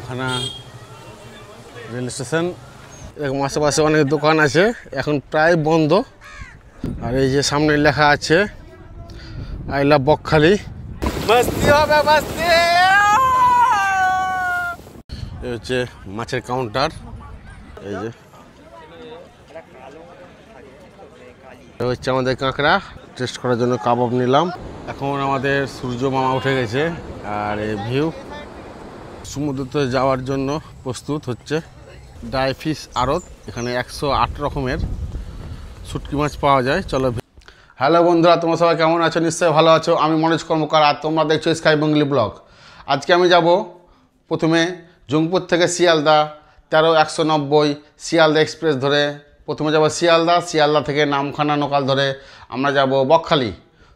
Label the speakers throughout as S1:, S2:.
S1: Namkhana rail station. এরকম আশেপাশে অনেক দোকান আছে, এখন প্রায় বন্ধ। আর এই যে সামনে লেখা আছে আই লাভ বকখালি। মাস্তি হবে মাস্তি। এই হচ্ছে মাছের কাউন্টার। এই যে হচ্ছে আমাদের কাঁকড়া, টেস্ট করার জন্য কাবাব নিলাম। এখন আমাদের সূর্য মামা উঠে গেছে আর এই ভিউ সমুদ্রতে যাওয়ার জন্য প্রস্তুত হচ্ছে। ড্রাই ফিশ আড়ত, এখানে 108 রকমের শুটকি মাছ পাওয়া যায়। চলো। হ্যালো বন্ধুরা, তোমরা সবাই কেমন আছো? নিশ্চয়ই ভালো আছো। আমি মনোজ কর্মকার আর তোমরা দেখছো স্কাই বেঙ্গলি ব্লগ। আজকে আমি যাব প্রথমে জংপুর থেকে শিয়ালদা 13-190 শিয়ালদা এক্সপ্রেস ধরে প্রথমে যাব শিয়ালদা থেকে নামখানা লোকাল ধরে আমরা যাব বকখালি।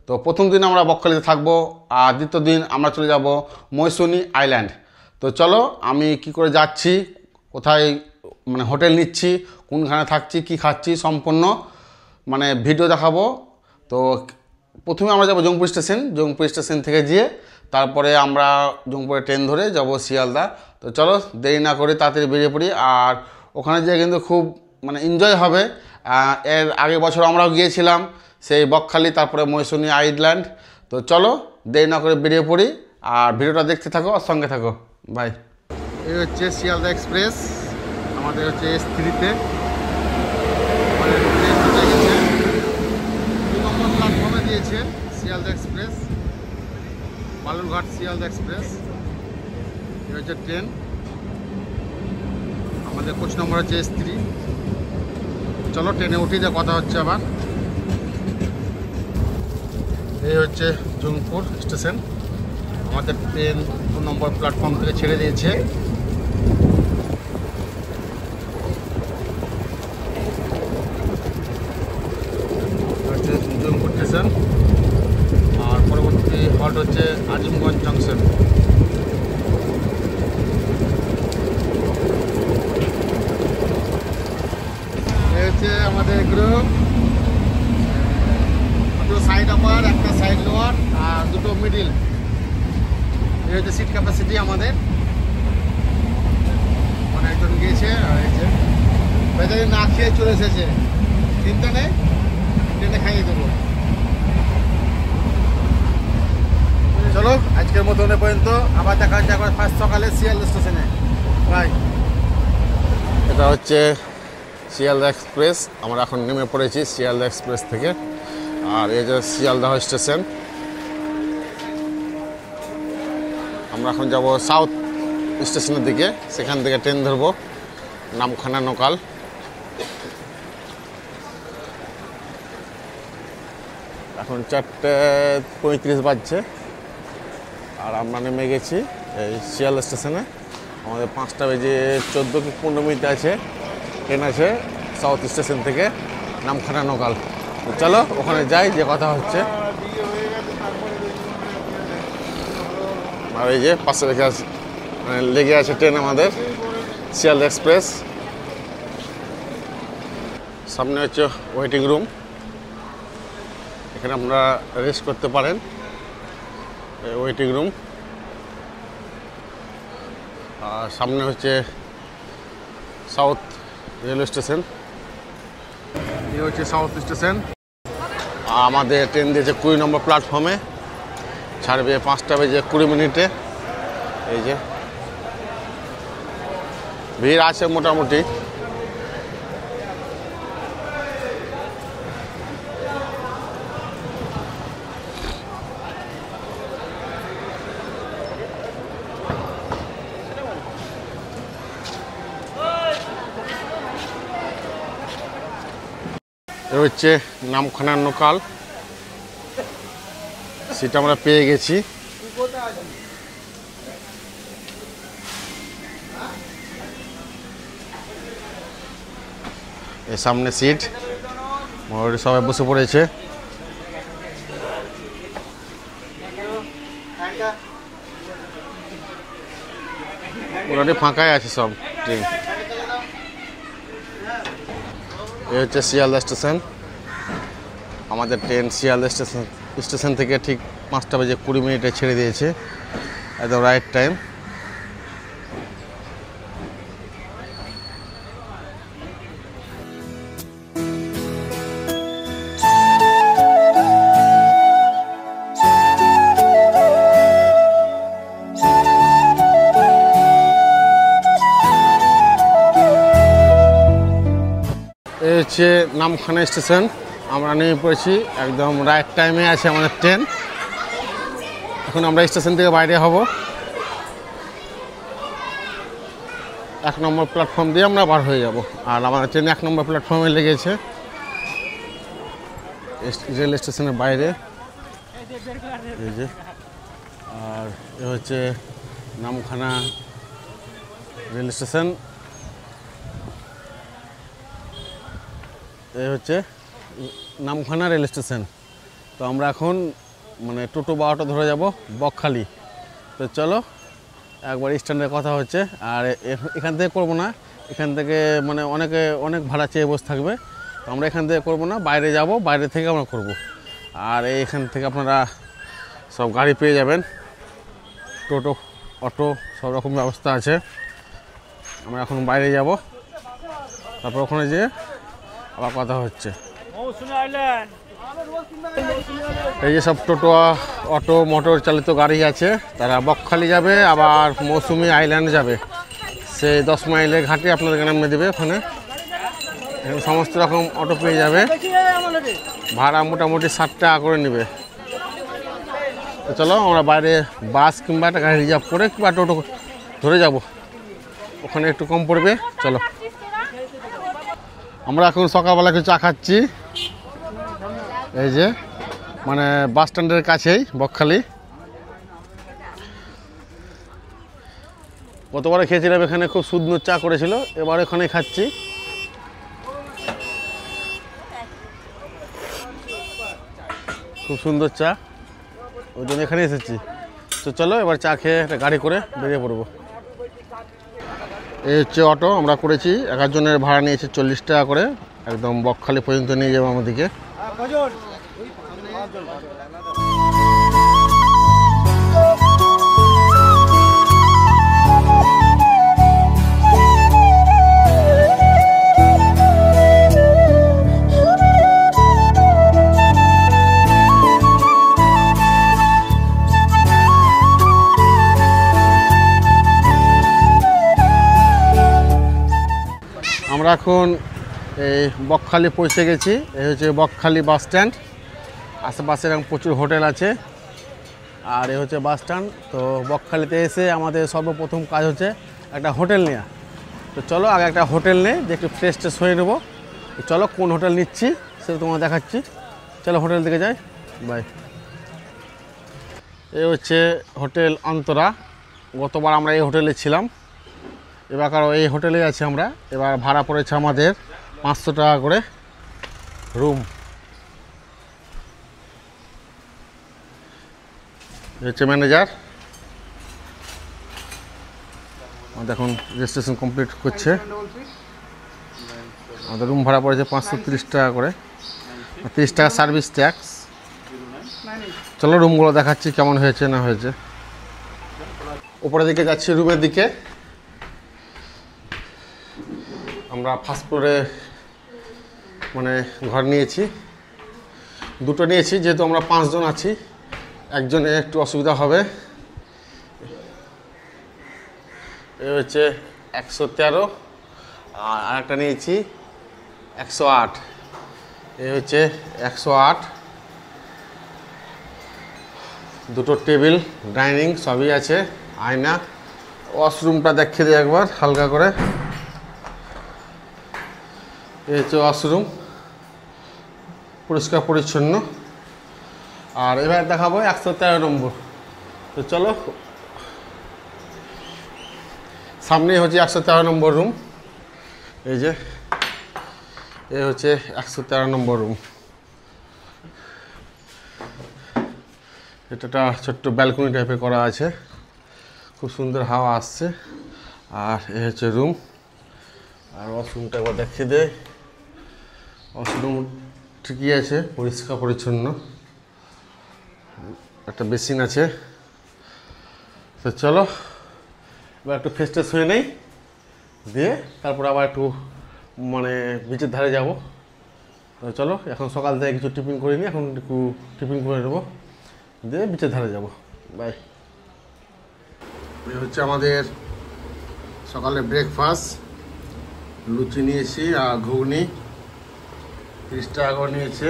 S1: তো প্রথম দিন আমরা বকখালিতে থাকবো আর দ্বিতীয় দিন আমরা চলে যাব মৌসুনি আইল্যান্ড। তো চলো আমি কি করে যাচ্ছি, কোথায় হোটেল নিচ্ছি, কোনখানে থাকছি, কি খাচ্ছি, সম্পূর্ণ ভিডিও দেখাবো। তো প্রথমে আমরা যাব জংপুর স্টেশন থেকে গিয়ে তারপরে আমরা জংপুরে ট্রেন ধরে যাব শিয়ালদা। তো চলো দেরি না করে তাড়াতাড়ি বেরিয়ে পড়ি। আর ওখানে যেয়ে কিন্তু খুব এনজয় হবে। এর আগের বছর আমরাও গিয়েছিলাম সেই বকখালি, তারপরে মৌসুনি আইল্যান্ড। তো চলো দেরি না করে বেরিয়ে পড়ি আর ভিডিওটা দেখতে থাকো আর সঙ্গে থাকো। বাই। এই হচ্ছে শিয়ালদা এক্সপ্রেস, আমাদের হচ্ছে S3-তে প্ল্যাটফর্মে দিয়েছে শিয়ালদা এক্সপ্রেস, বালুরঘাট শিয়ালদা এক্সপ্রেস। এই হচ্ছে ট্রেন, আমাদের কোচ নম্বর হচ্ছে S3। চলো ট্রেনে উঠে যা কথা হচ্ছে আবার। এই হচ্ছে জংপুর স্টেশন, আমাদের ট্রেন 2 নম্বর প্ল্যাটফর্ম থেকে ছেড়ে দিয়েছে। হচ্ছে জংপুর স্টেশন আর পরবর্তী হল্ট হচ্ছে আজিমগঞ্জ জংশন। এই হচ্ছে আমাদের গ্রুপ, দুটো সাইড আপার, একটা সাইড লোয়ার আর দুটো মিডিল। এই হচ্ছে সিট ক্যাপাসিটি আমাদের। একজন গিয়েছে আর এই যে বেচারি না খেয়ে চলে এসেছে, চিন্তা নেই, ট্রেনে খাইয়ে দেবো। চলো আজকের মতো পর্যন্ত, আবার দেখা হচ্ছে একবার ফার্স্ট সকালে শিয়ালদা স্টেশনে। বাই। এটা হচ্ছে শিয়ালদা এক্সপ্রেস, আমরা এখন নেমে পড়েছি শিয়ালদা এক্সপ্রেস থেকে। আর এই যে শিয়ালদা স্টেশন, আমরা এখন যাব সাউথ স্টেশনের দিকে, সেখান থেকে ট্রেন ধরবো নামখানা লোকাল। এখন 4:35 বাজছে আর আমরা নেমে গেছি এই শিয়ালদা স্টেশনে। আমাদের 5:14 কি 15 মিনিট আছে ট্রেন আছে সাউথ স্টেশন থেকে নামখানা লোকাল। চলো ওখানে যাই, যে কথা হচ্ছে। আর এই যে পাশে লেগে আছে ট্রেন আমাদের শিয়ালদা এক্সপ্রেস। সামনে হচ্ছে ওয়েটিং রুম, এখানে আমরা রেস্ট করতে পারেন। ওয়েটিং রুম আর সামনে হচ্ছে সাউথ রেলওয়ে স্টেশন। এই হচ্ছে সাউথ স্টেশন। আমাদের ট্রেন দিয়েছে 20 নম্বর প্ল্যাটফর্মে, ছাড়বে 5:20 এই যে ভিড় আছে মোটামুটি। এ হচ্ছে নামখানা লোকাল, সেটা আমরা পেয়ে গেছি। এই সামনে সিট, মোটামুটি সবাই বসে পড়েছে। মোটামুটি ফাঁকাই আছে সব ট্রেন। এই হচ্ছে শিয়ালদা স্টেশন, আমাদের ট্রেন শিয়ালদা স্টেশন থেকে ঠিক 5:20 ছেড়ে দিয়েছে, একদম রাইট টাইম। হচ্ছে নামখানা স্টেশন। আমরা নেমে পড়েছি, একদম রাইট টাইমে আছে আমাদের ট্রেন। এখন আমরা স্টেশন থেকে বাইরে হব, 1 নম্বর প্ল্যাটফর্ম দিয়ে আমরা বার হয়ে যাব। আর আমাদের ট্রেন 1 নম্বর প্ল্যাটফর্মে লেগেছে, রেল স্টেশনের বাইরে। এই যে, আর এ হচ্ছে নামখানা রেল স্টেশন। এই হচ্ছে নামখানা রেল স্টেশন। তো আমরা এখন মানে টোটো বা অটো ধরে যাব বকখালি। তো চলো একবার স্ট্যান্ডের কথা হচ্ছে। আর এখান থেকে করবো না, এখান থেকে মানে অনেক ভাড়া চেয়ে বসে থাকবে। তো আমরা এখান থেকে করবো না, বাইরে যাব, বাইরে থেকে আমরা করব। আর এইখান থেকে আপনারা সব গাড়ি পেয়ে যাবেন, টোটো অটো সব রকম ব্যবস্থা আছে। আমরা এখন বাইরে যাব, তারপর ওখানে যেয়ে আবার কথা হচ্ছে। এই যে সব টোটো অটো মোটর চালিত গাড়ি আছে, তারা বকখালি যাবে, আবার মৌসুমী আইল্যান্ড যাবে। সেই 10 মাইলের ঘাটে আপনাদেরকে নামিয়ে দেবে। ওখানে সমস্ত রকম অটো পেয়ে যাবে, ভাড়া মোটামুটি 60 টাকা করে নেবে। তো চলো আমরা বাইরে বাস কিংবা একটা গাড়ি রিজার্ভ করে কিংবা টোটো ধরে যাব, ওখানে একটু কম পড়বে। চলো, আমরা এখন সকালবেলা একটু চা খাচ্ছি, এই যে মানে বাস স্ট্যান্ডের কাছেই বকখালি। গতবারে খেয়েছিলাম এখানে, খুব সুন্দর চা করেছিল, এবার এখানে খাচ্ছি। খুব সুন্দর চা, ওই জন্য এখানে এসেছি। তো চলো এবার চা খেয়ে একটা গাড়ি করে বেরিয়ে পড়বো। এই হচ্ছে অটো আমরা করেছি, 1 জনের ভাড়া নিয়েছে 40 টাকা করে, একদম বকখালি পর্যন্ত নিয়ে যাবো আমাদেরকে। আমরা এখন এই বকখালি পৌঁছে গেছি। এই হচ্ছে বকখালি বাস স্ট্যান্ড, আশেপাশে এরকম প্রচুর হোটেল আছে। আর এই হচ্ছে বাস স্ট্যান্ড। তো বকখালিতে এসে আমাদের সর্বপ্রথম কাজ হচ্ছে একটা হোটেল নেওয়া। তো চলো আগে একটা হোটেল নেই, যে একটু ফ্রেশ ট্রেশ হয়ে নেবো। চলো কোন হোটেল নিচ্ছি সেটা তোমার দেখাচ্ছি। চলো হোটেল দিকে যাই, বাই। এই হচ্ছে হোটেল অন্তরা। গতবার আমরা এই হোটেলে ছিলাম, এবার এই হোটেলে আছি আমরা। এবার ভাড়া পড়েছে আমাদের 500 টাকা করে রুম। হচ্ছে ম্যানেজার, দেখুন রেজিস্ট্রেশন কমপ্লিট করছে। আমাদের রুম ভাড়া পড়েছে 530 টাকা করে, 30 টাকা সার্ভিস ট্যাক্স। চলো রুমগুলো দেখাচ্ছি কেমন হয়েছে না হয়েছে। উপরের দিকে যাচ্ছি রুমের দিকে। আমরা ফার্স্ট ফ্লোরে মানে ঘর নিয়েছি, 2টো নিয়েছি, যেহেতু আমরা 5 জন আছি, একজনে একটু অসুবিধা হবে। এ হচ্ছে 113, আর আরেকটা নিয়েছি 108। এ হচ্ছে 108। 2টো টেবিল, ডাইনিং সবই আছে, আয়না। ওয়াশরুমটা দেখিয়ে দিই একবার হালকা করে। এই হচ্ছে ওয়াশরুম, পরিষ্কার পরিচ্ছন্ন। আর এবার দেখাবো 113 নম্বর। তো চলো, সামনেই হচ্ছে 113 নম্বর রুম। এই যে এই হচ্ছে 113 নম্বর রুম। এটা ছোট্ট ব্যালকনি টাইপের করা আছে, খুব সুন্দর হাওয়া আসছে। আর এই হচ্ছে রুম। আর ওয়াশরুমটা একবার দেখিয়ে দেয়। ওয়াশরুম ঠিকই আছে, পরিষ্কার পরিচ্ছন্ন, একটা বেসিন আছে। তো চলো এবার একটু ফ্রেশ ট্রেশ হয়ে নেই, দিয়ে তারপর আবার একটু মানে বিচের ধারে যাব। তো চলো এখন সকাল থেকে কিছু টিফিন করে নিই, এখন একটু টিফিন করে নেবো, দিয়ে বিচের ধারে যাব। বাই। এই হচ্ছে আমাদের সকালে ব্রেকফাস্ট, লুচি নিয়েছি আর ঘুগনি, 30 টাকা করে নিয়েছে।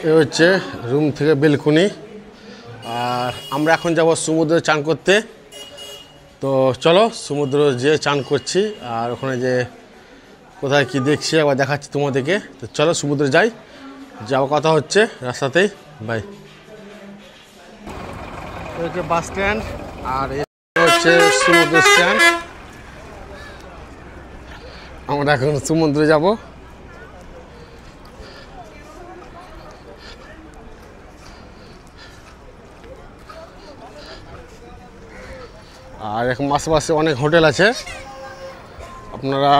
S1: এ হচ্ছে রুম থেকে বেলকুনি। আর আমরা এখন যাব সমুদ্রে চান করতে। তো চলো সমুদ্র যেয়ে চান করছি, আর ওখানে যে কোথায় কি দেখছি আবার দেখাচ্ছি তোমাদেরকে। তো চলো সমুদ্রে যাই, যাওয়ার কথা হচ্ছে রাস্তাতেই। বাই। হচ্ছে বাস স্ট্যান্ড, আর হচ্ছে সমুদ্র স্ট্যান্ড। আমরা এখন সমুদ্রে যাব। আর এখন আশেপাশে অনেক হোটেল আছে, আপনারা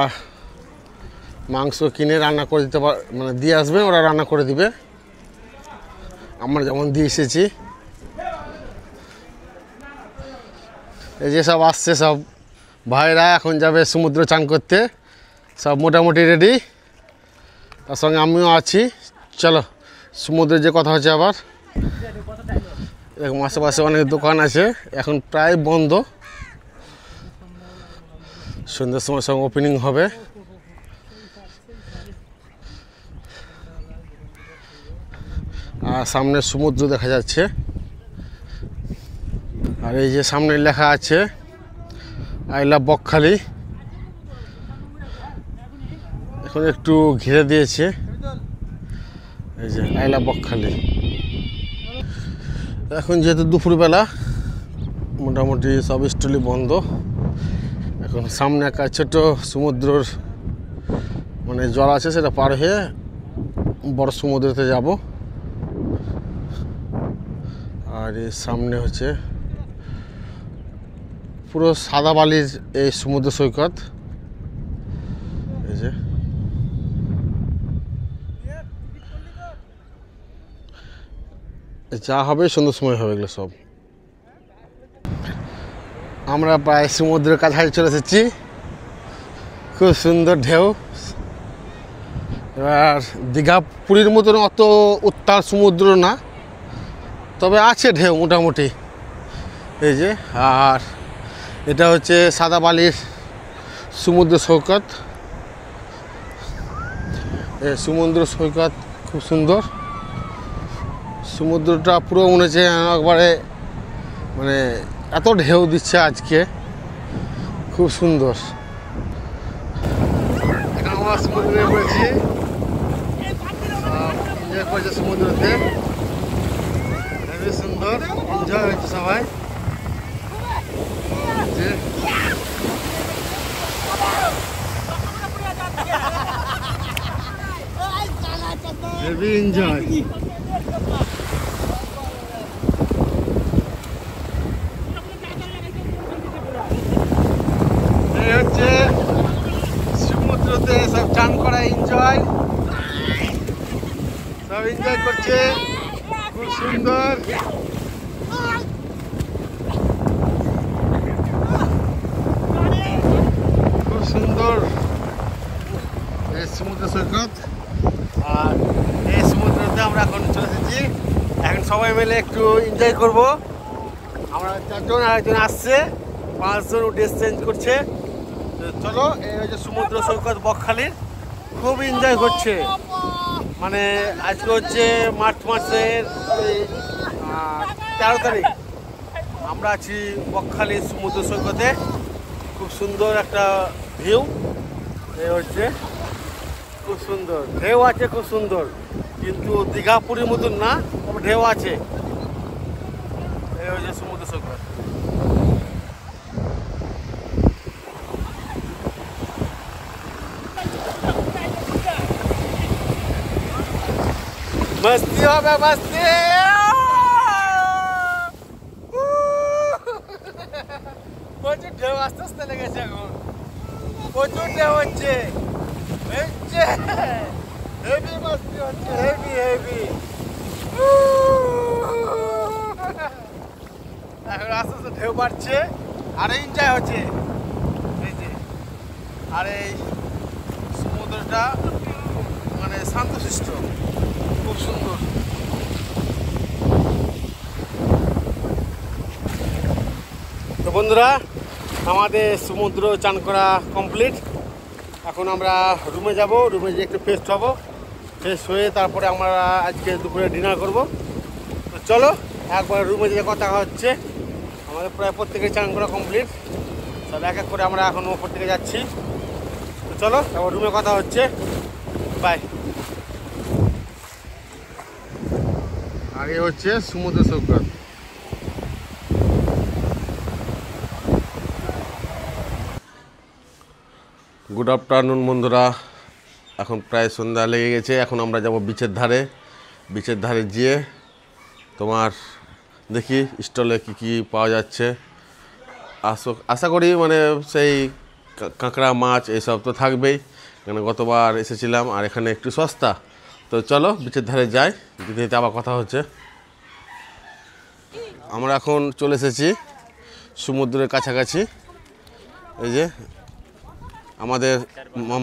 S1: মাংস কিনে রান্না করে দিতে মানে দিয়ে আসবেন, ওরা রান্না করে দিবে। আমরা যেমন দিয়ে এসেছি। এই যে সব আসছে সব ভাইরা, এখন যাবে সমুদ্র চান করতে, সব মোটামুটি রেডি। তার সঙ্গে আমিও আছি। চলো সমুদ্রে যে কথা হচ্ছে আবার। এরকম আশেপাশে অনেক দোকান আছে, এখন প্রায় বন্ধ। সন্ধ্যার সময় সব ওপেনিং হবে। আর সামনে সমুদ্র দেখা যাচ্ছে। আর এই যে সামনে লেখা আছে আই লাভ বকখালি। এখন একটু ঘিরে দিয়েছে, এই যে আই লাভ বকখালি। এখন যেহেতু দুপুরবেলা, মোটামুটি সব স্টলই বন্ধ। এখন সামনে একটা ছোট সমুদ্রর মানে জল আছে, সেটা পার হয়ে বড় সমুদ্রতে যাব। আর এর সামনে হচ্ছে পুরো সাদা বালির এই সমুদ্র সৈকত। এই যে যা হবে সুন্দর সময় হবে এগুলো সব। আমরা প্রায় সমুদ্রের কাছাকাছি চলে এসেছি। খুব সুন্দর ঢেউ। এবার দীঘা পুরীর মতন অত উত্তাল সমুদ্র না, তবে আছে ঢেউ মোটামুটি। এই যে, আর এটা হচ্ছে সাদা বালির সমুদ্র সৈকত। এই সমুদ্র সৈকত খুব সুন্দর। সমুদ্রটা পুরো মনে হচ্ছে একবারে মানে এত ঢেউ দিচ্ছে আজকে, খুব সুন্দর। এখন আমরা সমুদ্রে পড়েছি, এনজয় করছে সমুদ্রতে, খুবই সুন্দর এনজয় হচ্ছে সবাই। Heavy enjoy. এই হচ্ছে সমুদ্রতে সব চান করা এনজয়, সব এনজয় করছে, খুব সুন্দর। খুব সুন্দর এই সমুদ্র সৈকত। আর এই সমুদ্রতে আমরা এখন চলে এসেছি। এখন সবাই মিলে একটু এনজয় করব। আমরা 4 জন, আর একজন আসছে, 5 জন ড্রেস চেঞ্জ করছে। চলো, এই হচ্ছে সমুদ্র সৈকত বকখালির, খুব এনজয় করছে। মানে আজকে হচ্ছে মার্চ মাসের 13 তারিখ। আমরা আছি বকখালি সমুদ্র সৈকতে। খুব সুন্দর একটা ভিউ। এই হচ্ছে খুব সুন্দর ঢেউ আছে, খুব সুন্দর, কিন্তু দীঘা পুরীর মতন না, তবে ঢেউ আছে। এই হচ্ছে সমুদ্র সৈকত। मस्ती হবে, मस्ती। প্রচুর ঢেউ আস্তে আস্তে লেগেছে, এখন প্রচুর ঢেউ হচ্ছে, হেভি মস্তি হচ্ছে, হেভি হেভি। এখন আস্তে আস্তে ঢেউ বাড়ছে আর এনজয় হচ্ছে। এই যে, আর এই সমুদ্রটা মানে শান্তশিষ্ট, খুব সুন্দর। তো বন্ধুরা, আমাদের সমুদ্র চান করা কমপ্লিট। এখন আমরা রুমে যাব, রুমে গিয়ে একটু ফ্রেশ হবো, ফ্রেশ হয়ে তারপরে আমরা আজকে দুপুরে ডিনার করব। তো চলো একবার রুমে যেয়ে কথা হচ্ছে। আমাদের প্রায় প্রত্যেকের চান করা কমপ্লিট, সব এক এক করে আমরা এখন ওপর থেকে যাচ্ছি। তো চলো আবার রুমে কথা হচ্ছে, বাই। আগে হচ্ছে সমুদ্র সৈকত। গুড আফটারনুন বন্ধুরা, এখন প্রায় সন্ধ্যা লেগে গেছে। এখন আমরা যাব বিচের ধারে। বিচের ধারে গিয়ে তোমার দেখি স্টলে কি কি পাওয়া যাচ্ছে। আশা করি মানে সেই কাঁকড়া মাছ এইসব তো থাকবেই, কেন গতবার এসেছিলাম আর এখানে একটু সস্তা। তো চলো বিচের ধারে যাই, যেতে যেতে আবার কথা হচ্ছে। আমরা এখন চলে এসেছি সমুদ্রের কাছাকাছি। এই যে আমাদের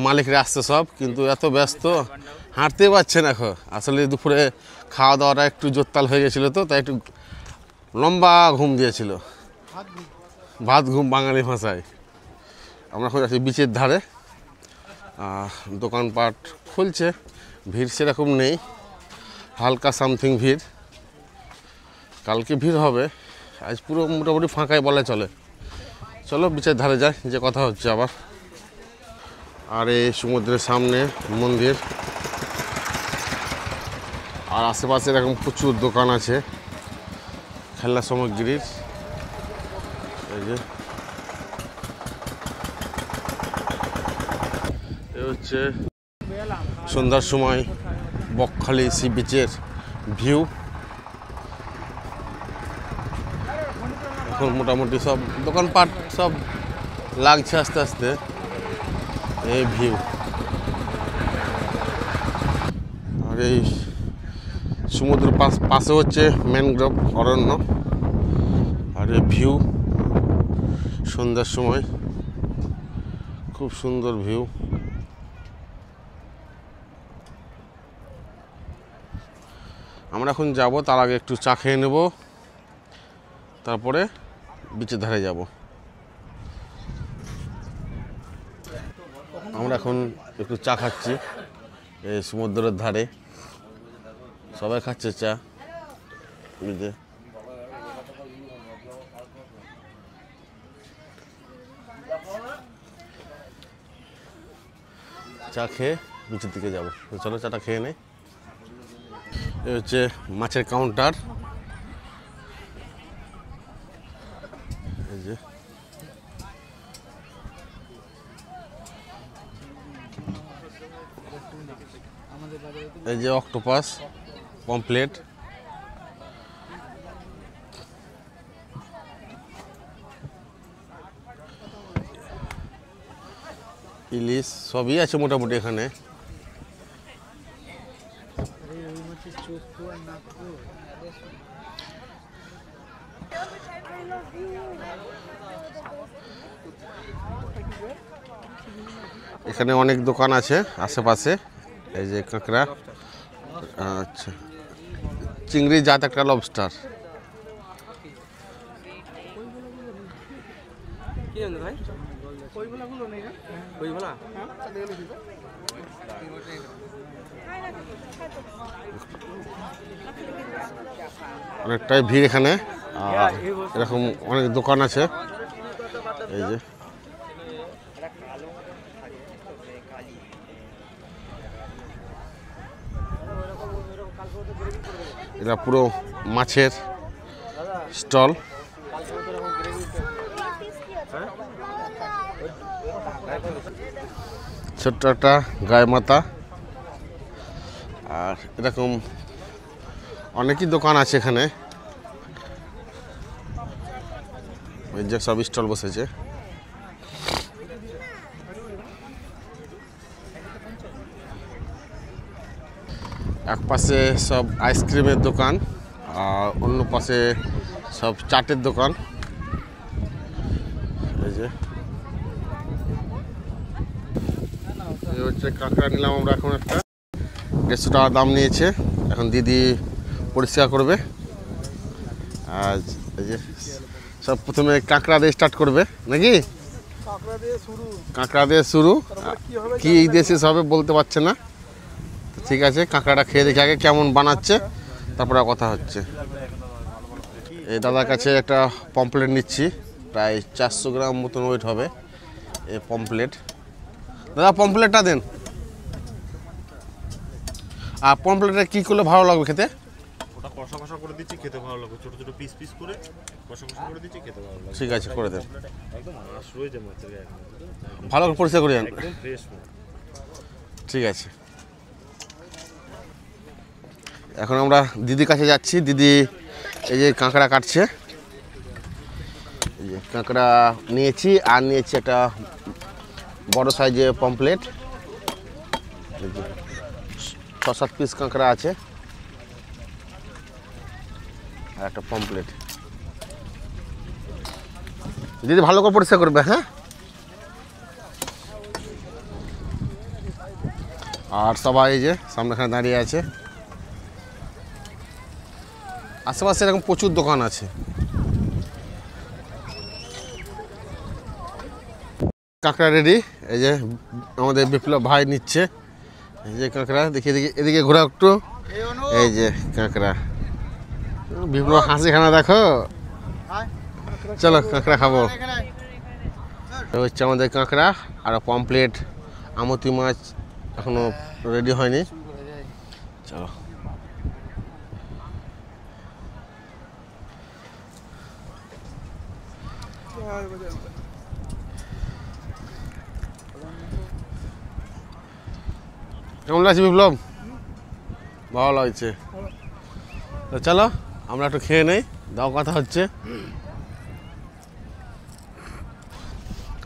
S1: মালিকরা আসছে সব, কিন্তু এত ব্যস্ত হাঁটতেই পারছে না এখন। আসলে দুপুরে খাওয়া দাওয়াটা একটু জোরতাল হয়ে গেছিলো, তো তাই একটু লম্বা ঘুম দিয়েছিল, ভাত ঘুম বাঙালি ভাষায়। আমরা এখন আছি বিচের ধারে, দোকানপাট খুলছে, ভিড় সেরকম নেই, হালকা সামথিং ভিড়। কালকে ভিড় হবে, আজ পুরো মোটামুটি ফাঁকাই বলে চলে। চলো বিচের ধারে যাই, যে কথা হচ্ছে আবার। আর এই সমুদ্রের সামনে মন্দির, আর আশেপাশে এরকম প্রচুর দোকান আছে খেলনা সামগ্রীর। এই যে এ হচ্ছে সন্ধ্যার সময় বকখালি সি বিচের ভিউ। এখন মোটামুটি সব দোকানপাট সব লাগছে আস্তে আস্তে। এই ভিউ, আর এই সমুদ্রের পাশে হচ্ছে ম্যানগ্রোভ অরণ্য। আর এই ভিউ সন্ধ্যার সময় খুব সুন্দর ভিউ। আমরা এখন যাব, তার আগে একটু চা খেয়ে নেব, তারপরে বিচের ধারে যাব। আমরা এখন একটু চা খাচ্ছি এই সমুদ্রের ধারে, সবাই খাচ্ছে চা। বুঝতে চা খেয়ে বিচের দিকে যাবো। চলো চাটা খেয়ে নেই। এ হচ্ছে মাছের কাউন্টার। এই যে অক্টোপাস পমফ্লেট, ইলিশ সবই আছে মোটামুটি এখানে। এখানে অনেক দোকান আছে আশেপাশে। এই যে কাঁকড়া, আচ্ছা চিংড়ি জাত একটা লবস্টার। অনেকটাই ভিড় এখানে, আর এরকম অনেক দোকান আছে। এই যে এটা পুরো মাছের স্টল। ছোট্ট একটা গায়ে মাথা, আর এরকম অনেকই দোকান আছে এখানে। এই যে সব স্টল বসেছে। এক পাশে সব আইসক্রিমের দোকান, আর অন্য পাশে সব চাটের দোকান। এই যে এই হচ্ছে কাঁকড়া নিলাম আমরা এখন একটা, 150 টাকা দাম নিয়েছে। এখন দিদি পরিষ্কার করবে। আর এই যে সব প্রথমে কাঁকড়া দিয়ে স্টার্ট করবে নাকি? কাঁকড়া দিয়ে শুরু, কি দিয়ে শেষ হবে বলতে পারছে না। ঠিক আছে, কাঁকড়াটা খেয়ে দেখি আগে কেমন বানাচ্ছে, তারপরে কথা হচ্ছে। এই দাদার কাছে একটা পমপ্লেট নিচ্ছি, প্রায় 400 গ্রাম মতন ওয়েট হবে এই পমপ্লেট। দাদা পমপ্লেটটা দেন। আর পমপ্লেটটা কী করলে ভালো লাগবে খেতে?
S2: ওটা কষা কষা করে দিচ্ছি, খেতে ভালো লাগবে। ছোট ছোট পিস পিস করে কষা কষা করে দিচ্ছি, খেতে ভালো লাগবে।
S1: ঠিক আছে, করে দেন।
S2: একদম মাছ রয়েছে, মাছের গায়ে
S1: ভালো করে পরিষ্কার করে দেন।
S2: একদম ফ্রেশ মাছ।
S1: ঠিক আছে, এখন আমরা দিদির কাছে যাচ্ছি। দিদি এই যে কাঁকড়া কাটছে। এই যে কাঁকড়া নিয়েছি, আর নিয়েছি একটা বড় সাইজের পমপ্লেট। 6-7 পিস কাঁকড়া আছে, আর একটা পমপ্লেট। দিদি ভালো করে পরিষ্কার করবে, হ্যাঁ। আর সবাই এই যে সামনেখানে দাঁড়িয়ে আছে। আশেপাশে এরকম প্রচুর দোকান আছে। কাঁকড়া রেডি। এই যে আমাদের বিপ্লব ভাই নিচ্ছে। এই যে কাঁকড়া, দেখি এদিকে, এদিকে ঘোরা একটু। এই যে কাঁকড়া, বিপ্লব হাসি খানা দেখো। চলো কাঁকড়া খাবো। হচ্ছে আমাদের কাঁকড়া আর পমপ্লেট। আমতি মাছ এখনো রেডি হয়নি। চলো। কেমন লাগছে বিপ্লব? ভালো লাগছে। তো চলো আমরা একটু খেয়ে নেই, দাও কথা হচ্ছে।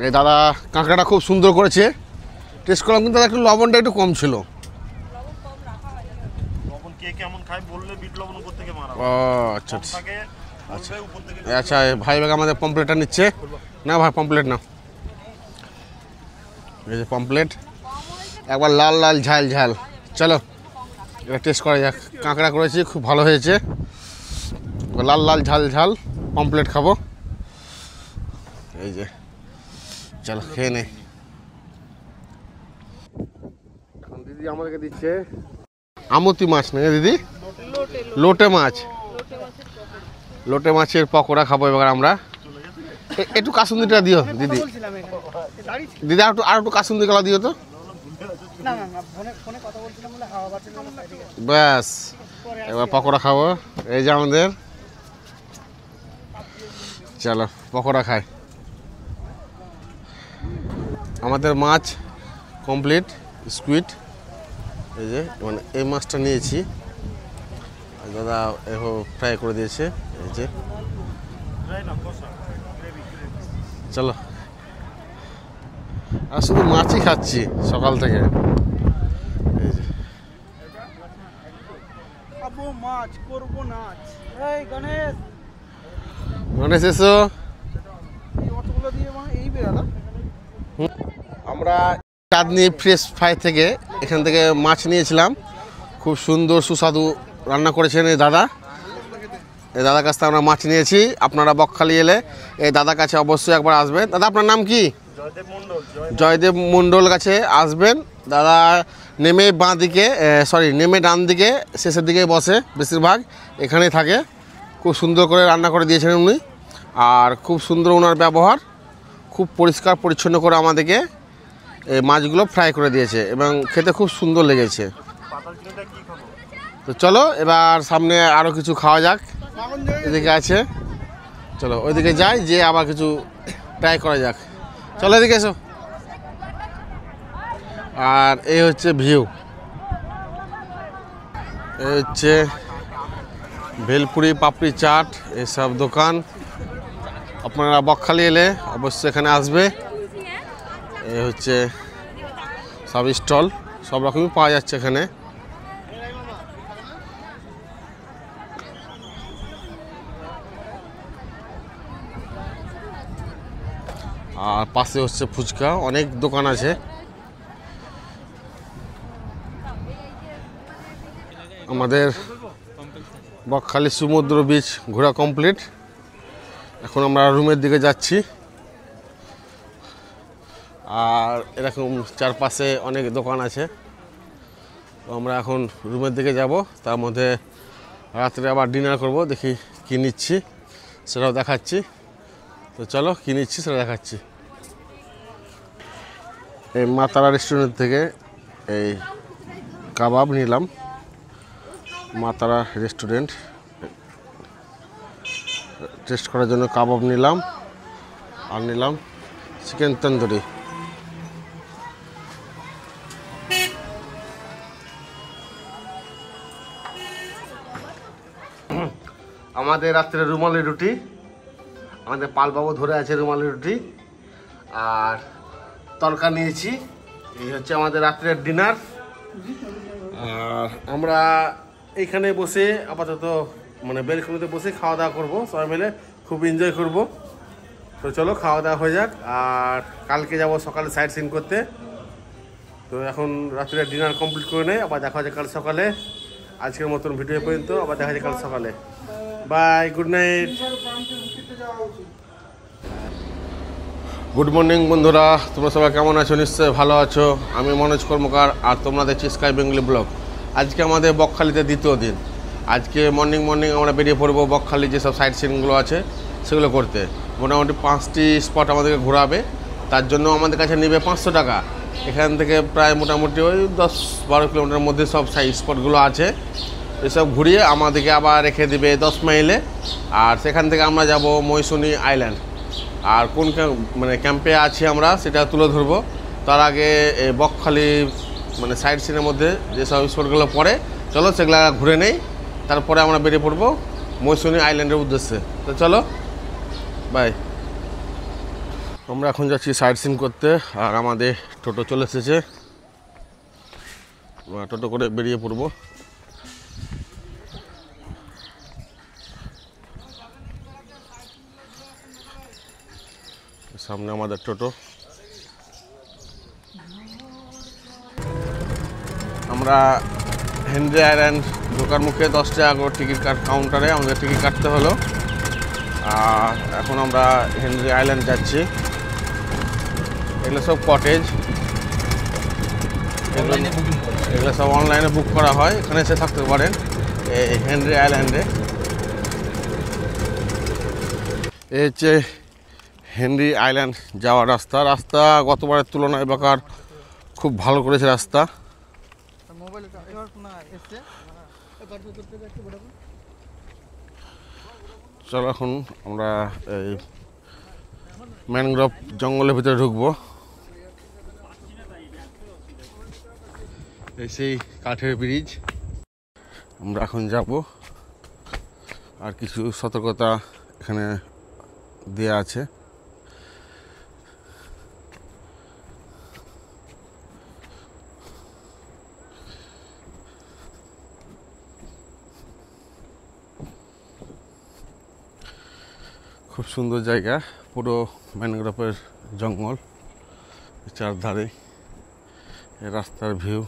S1: এই দাদা কাঁকড়াটা খুব সুন্দর করেছে, টেস্ট করলাম, কিন্তু একটু লবণটা একটু কম ছিল।
S2: লবণ কে কেমন খায় বললে বিট লবণ উপর থেকে মারা।
S1: ও আচ্ছা আচ্ছা আচ্ছা। ভাই ভাই আমাদের পমপ্লেটটা নিচ্ছে না। ভাই পমপ্লেট না, এই যে পমপ্লেট, একবার লাল লাল ঝাল ঝাল। চলো এটা টেস্ট করা যাক। কাঁকড়া করেছি, খুব ভালো হয়েছে। লাল লাল ঝাল ঝাল পমপ্লেট খাবো। এই যে চলো খেয়ে নে। এখন দিদি আমাদেরকে দিচ্ছে আমতি মাছ, না দিদি? লোটে মাছ। লোটে মাছের পকোড়া খাবো এবার আমরা। একটু কাসুন্দিটা দিও দিদি। দিদি আর একটু কাসুন্দি কলা দিও তো। ব্যাস, এবার পকোড়া খাবো। এই যে আমাদের, চলো পকোড়া খাই। আমাদের মাছ কমপ্লিট, স্কুইড। এই যে মানে এই মাছটা নিয়েছি, দাদা ফ্রাই করে দিয়েছে। এই যে চলো, আর শুধু মাছই খাচ্ছি সকাল থেকে। এই যে গণেশ এসো। আমরা চাঁদনি ফ্রেশ ফ্রাই থেকে এখান থেকে মাছ নিয়েছিলাম। খুব সুন্দর সুস্বাদু রান্না করেছেন এই দাদা। এই দাদার কাছ থেকে আমরা মাছ নিয়েছি। আপনারা বকখালি এলে এই দাদার কাছে অবশ্যই একবার আসবেন। দাদা আপনার নাম কি? জয়দেব মণ্ডল কাছে আসবেন। দাদা নেমে বাঁ দিকে, নেমে ডান দিকে শেষের দিকে বসে, বেশিরভাগ এখানেই থাকে। খুব সুন্দর করে রান্না করে দিয়েছেন উনি, আর খুব সুন্দর ওনার ব্যবহার। খুব পরিষ্কার পরিচ্ছন্ন করে আমাদেরকে এই মাছগুলো ফ্রাই করে দিয়েছে এবং খেতে খুব সুন্দর লেগেছে। তো চলো এবার সামনে আরও কিছু খাওয়া যাক। এদিকে আছে, চলো ওইদিকে যাই, যে আবার কিছু ট্রাই করা যাক। চলো এদিকে এসো। আর এই হচ্ছে ভিউ, এই হচ্ছে ভেলপুরি, পাপড়ি চাট, এইসব দোকান। আপনারা বকখালি এলে অবশ্যই এখানে আসবে। এই হচ্ছে সব স্টল, সব রকমই পাওয়া যাচ্ছে এখানে। আর পাশে হচ্ছে ফুচকা, অনেক দোকান আছে। আমাদের বকখালি সমুদ্র বিচ ঘোরা কমপ্লিট। এখন আমরা রুমের দিকে যাচ্ছি। আর এরকম চারপাশে অনেক দোকান আছে। তো আমরা এখন রুমের দিকে যাব, তার মধ্যে রাত্রে আবার ডিনার করব, দেখি কী নিচ্ছি সেটাও দেখাচ্ছি। তো চলো কী নিচ্ছি সেটা দেখাচ্ছি। এই মা তারা রেস্টুরেন্ট থেকে এই কাবাব নিলাম, মা তারা রেস্টুরেন্ট টেস্ট করার জন্য কাবাব নিলাম, আর নিলাম চিকেন তন্দুরি। আমাদের রাত্রে রুমালি রুটি, আমাদের পালবাবু ধরে আছে রুমালি রুটি, আর তরকা নিয়েছি। এই হচ্ছে আমাদের রাত্রের ডিনার। আর আমরা এইখানে বসে আপাতত মানে বেলকনিতে বসে খাওয়া দাওয়া করবো সবাই মিলে, খুব এনজয় করব। তো চলো খাওয়া দাওয়া হয়ে যাক, আর কালকে যাব সকালে সাইট সিন করতে। তো এখন রাত্রে ডিনার কমপ্লিট করে নেই, আবার দেখা যায় কাল সকালে। আজকের মতন ভিডিও পর্যন্ত, আবার দেখা যায় কাল সকালে। Bye, good night, good morning বন্ধুরা। তোমরা সবাই কেমন আছো? নিশ্চয়ই ভালো আছো। আমি মনোজ কর্মকার, আর তোমরা দেখছি স্কাই বেঙ্গলি ব্লগ। আজকে আমাদের বকখালিতে দ্বিতীয় দিন। আজকে মর্নিং আমরা বেরিয়ে পড়বো বকখালি যেসব সাইট সিনগুলো আছে সেগুলো করতে। মোটামুটি 5টি স্পট আমাদেরকে ঘোরাবে, তার জন্য আমাদের কাছে নেবে 500 টাকা। এখান থেকে প্রায় মোটামুটি ওই 10-12 কিলোমিটার মধ্যে সব সাইট স্পটগুলো আছে। এসব ঘুরিয়ে আমাদেরকে আবার রেখে দেবে 10 মাইলে, আর সেখান থেকে আমরা যাব মৌসুনি আইল্যান্ড। আর কোন মানে ক্যাম্পে আছি আমরা সেটা তুলে ধরবো। তার আগে এই বকখালি মানে সাইড সিনের মধ্যে যেসব স্পটগুলো পড়ে, চলো সেগুলো ঘুরে নেই, তারপরে আমরা বেরিয়ে পড়বো মৌসুনি আইল্যান্ডের উদ্দেশ্যে। তো চলো, বাই। আমরা এখন যাচ্ছি সাইড সিন করতে, আর আমাদের টোটো চলে এসেছে, টোটো করে বেরিয়ে পড়বো। সামনে আমাদের টোটো। আমরা হেনরি আইল্যান্ড ঢোকার মুখে 10 টাকা করে টিকিট কাউন্টারে আমাদের টিকিট কাটতে হলো। আর এখন আমরা হেনরি আইল্যান্ড যাচ্ছি। এগুলো সব কটেজ, এগুলো সব অনলাইনে বুক করা হয়, এখানে এসে থাকতে পারেন এই হেনরি আইল্যান্ডে। এই হচ্ছে হেনরি আইল্যান্ড যাওয়ার রাস্তা। গতবারের তুলনায় এবার খুব ভালো করেছে রাস্তা। চলো এখন আমরা এই ম্যানগ্রোভ জঙ্গলের ভিতরে ঢুকবো। এই সেই কাঠের ব্রিজ আমরা এখন যাব। আর কিছু সতর্কতা এখানে দেয়া আছে। খুব সুন্দর জায়গা, পুরো ম্যানগ্রোভের জঙ্গল, চারধারে রাস্তার ভিউ।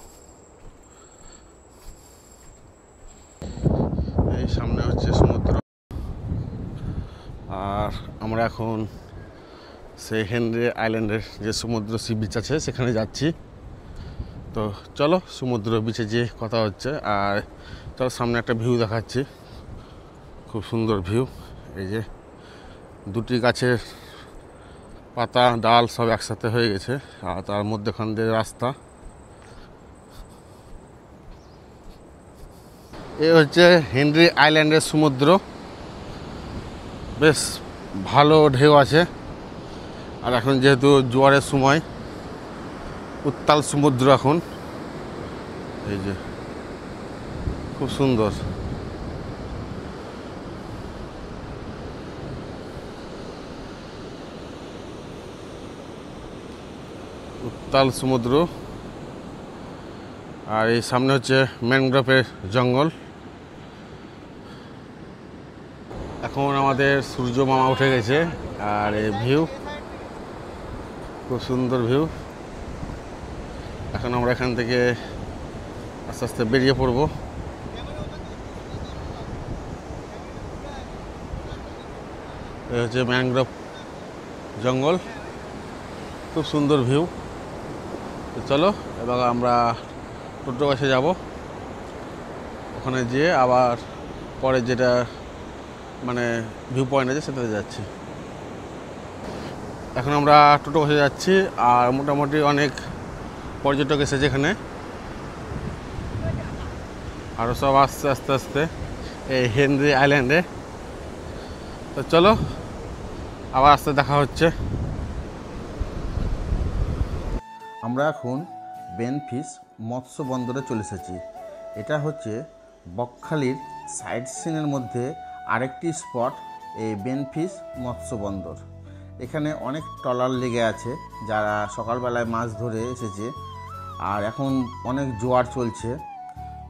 S1: এই সামনে হচ্ছে সমুদ্র, আর আমরা এখন সেই হেনরি আইল্যান্ডের যে সমুদ্র সি বিচ আছে সেখানে যাচ্ছি। তো চলো সমুদ্র বিচে যেয়ে কথা হচ্ছে। আর চলো সামনে একটা ভিউ দেখাচ্ছি, খুব সুন্দর ভিউ। এই যে দুটি গাছের পাতা ডাল সব একসাথে হয়ে গেছে, আর তার মধ্যেখান দিয়ে রাস্তা। এই হচ্ছে হেনরি আইল্যান্ডের সমুদ্র, বেশ ভালো ঢেউ আছে। আর এখন যেহেতু জোয়ারের সময়, উত্তাল সমুদ্র এখন। এই যে খুব সুন্দর। উত্তাল সমুদ্র, আর এই সামনে হচ্ছে ম্যানগ্রোভের জঙ্গল। এখন আমাদের সূর্য মামা উঠে গেছে, আর এই ভিউ খুব সুন্দর ভিউ। এখন আমরা এখান থেকে আস্তে আস্তে বেরিয়ে পড়ব। এই হচ্ছে ম্যানগ্রোভ জঙ্গল। খুব সুন্দর ভিউ। তো চলো এবার আমরা টোটো কাছে যাব, ওখানে যেয়ে আবার পরে যেটা মানে ভিউ পয়েন্ট আছে সেটাতে যাচ্ছি। এখন আমরা টোটো কাছে যাচ্ছি, আর মোটামুটি অনেক পর্যটক এসেছে এখানে, আরও সব আসছে আস্তে আস্তে এই হেনরি আইল্যান্ডে। তো চলো আবার আসতে দেখা হচ্ছে।
S3: আমরা এখন বেনফিশ মৎস্য বন্দরে চলে এসেছি। এটা হচ্ছে বকখালির সাইট সিনের মধ্যে আরেকটি স্পট, এই বেনফিশ মৎস্য বন্দর। এখানে অনেক ট্রলার লেগে আছে যারা সকালবেলায় মাছ ধরে এসেছে, আর এখন অনেক জোয়ার চলছে,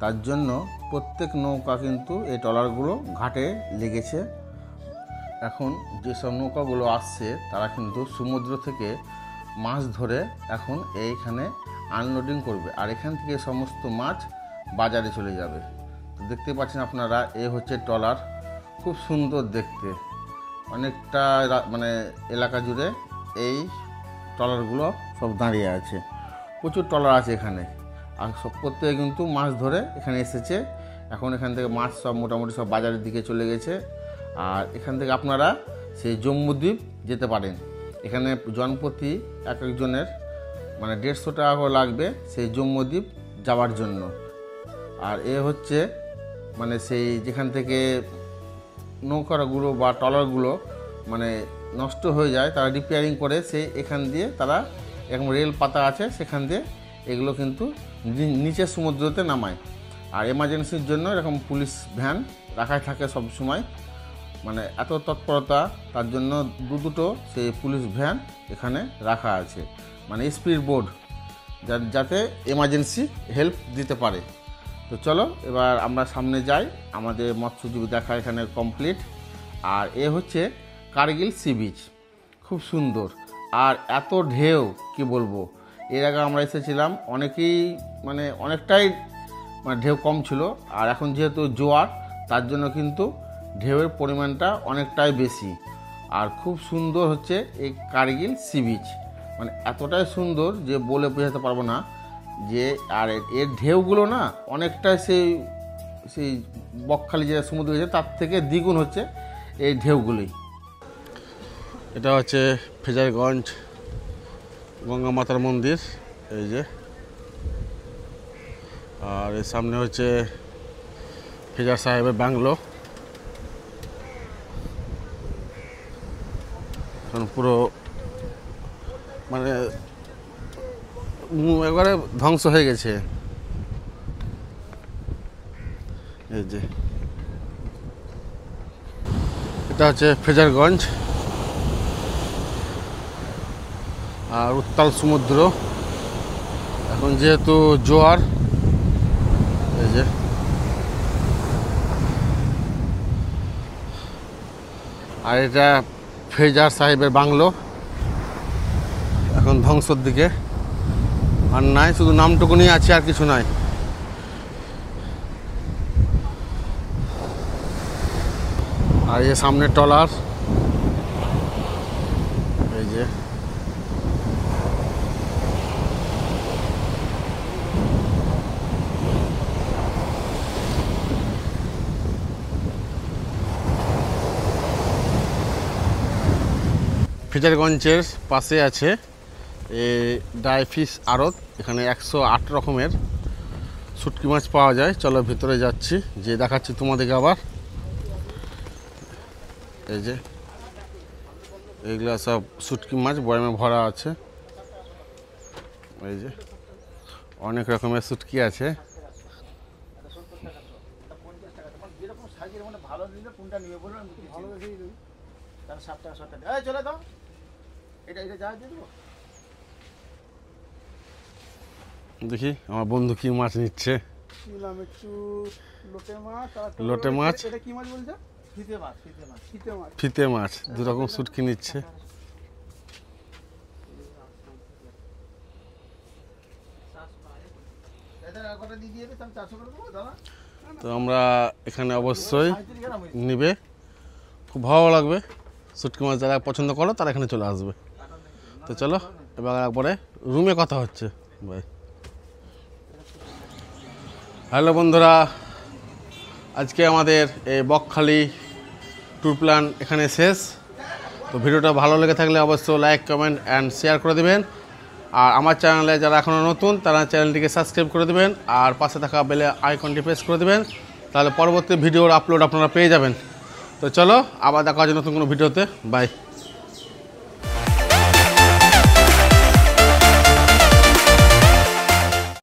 S3: তার জন্য প্রত্যেক নৌকা কিন্তু এই ট্রলারগুলো ঘাটে লেগেছে। এখন যেসব নৌকাগুলো আসছে তারা কিন্তু সমুদ্র থেকে মাছ ধরে এখন এইখানে আনলোডিং করবে, আর এখান থেকে সমস্ত মাছ বাজারে চলে যাবে। তো দেখতে পাচ্ছেন আপনারা, এ হচ্ছে ট্রলার, খুব সুন্দর দেখতে, অনেকটা মানে এলাকা জুড়ে এই ট্রলারগুলো সব দাঁড়িয়ে আছে। প্রচুর ট্রলার আছে এখানে, আর সব প্রত্যেকে কিন্তু মাছ ধরে এখানে এসেছে। এখন এখান থেকে মাছ সব মোটামুটি সব বাজারের দিকে চলে গেছে। আর এখান থেকে আপনারা সেই জম্বুদ্বীপ যেতে পারেন। এখানে জনপ্রতি এক একজনের মানে 150 টাকা করে লাগবে সেই জম্বুদ্বীপ যাওয়ার জন্য। আর এ হচ্ছে মানে সেই যেখান থেকে নৌকাগুলো বা ট্রলারগুলো মানে নষ্ট হয়ে যায়, তারা রিপেয়ারিং করে সেই এখান দিয়ে তারা এরকম রেল পাতা আছে, সেখান দিয়ে এগুলো কিন্তু নিচে সমুদ্রতে নামায়। আর এমার্জেন্সির জন্য এরকম পুলিশ ভ্যান রাখাই থাকে সব সময়, মানে এত তৎপরতা, তার জন্য দুটো সেই পুলিশ ভ্যান এখানে রাখা আছে, মানে স্পিড বোট, যাতে এমার্জেন্সি হেল্প দিতে পারে। তো চলো এবার আমরা সামনে যাই, আমাদের মৎস্যজীবী দেখা এখানে কমপ্লিট। আর এ হচ্ছে কার্গিল সি বিচ, খুব সুন্দর, আর এত ঢেউ কি বলবো। এর আগে আমরা এসেছিলাম অনেকেই মানে অনেকটাই মানে ঢেউ কম ছিল, আর এখন যেহেতু জোয়ার তার জন্য কিন্তু ঢেউয়ের পরিমাণটা অনেকটাই বেশি। আর খুব সুন্দর হচ্ছে এই কার্গিল সি বিচ, মানে এতটাই সুন্দর যে বলে বোঝাতে পারবো না। যে আর এর ঢেউগুলো না অনেকটাই সেই বকখালি যে সমুদ্র হয়েছে তার থেকে দ্বিগুণ হচ্ছে এই ঢেউগুলি।
S1: এটা হচ্ছে ফেজারগঞ্জ গঙ্গা মাতার মন্দির, এই যে, আর এর সামনে হচ্ছে ফেজার সাহেবের বাংলো। পুরো মানে একবারে ধ্বংস হয়ে গেছে। এই যে এটা হচ্ছে ফেজারগঞ্জ, আর উত্তাল সমুদ্র, এখন যেহেতু জোয়ার। এই যে আর এটা ফেজার সাহেবের বাংলো, এখন ধ্বংসের দিকে, আর নাই, শুধু নামটুকুনি আছে, আর কিছু নাই। আর এই সামনে ট্রলার, এই যে ফেজারগঞ্জের পাশে আছে ড্রাই ফিশ আড়ত, এখানে 108 রকমের শুটকি মাছ পাওয়া যায়। চলো ভিতরে যাচ্ছি, যে দেখাচ্ছি তোমাদেরকে আবার। এই যে এইগুলো সব শুটকি মাছ বয়ামে ভরা আছে, এই যে অনেক রকমের শুটকি আছে। দেখি আমার বন্ধু কি মাছ নিচ্ছে। লোটে মাছ, ফিতে মাছ, দু রকম শুটকি নিচ্ছে। তো আমরা এখানে অবশ্যই নিবে, খুব ভালো লাগবে। শুটকি মাছ যারা পছন্দ করো তারা এখানে চলে আসবে। তো চলো। এবার একবারে রুমে কথা হচ্ছে। বাই। হ্যালো বন্ধুরা, আজকে আমাদের এই বকখালি ট্যুর প্ল্যান এখানে শেষ। তো ভিডিওটা ভালো লেগে থাকলে অবশ্যই লাইক, কমেন্ট অ্যান্ড শেয়ার করে দেবেন। আর আমার চ্যানেলে যারা এখনও নতুন তারা চ্যানেলটিকে সাবস্ক্রাইব করে দেবেন আর পাশে থাকা বেলে আইকনটি প্রেস করে দেবেন, তাহলে পরবর্তী ভিডিওর আপলোড আপনারা পেয়ে যাবেন। তো চলো আবার দেখা হচ্ছে নতুন কোনো ভিডিওতে। বাই।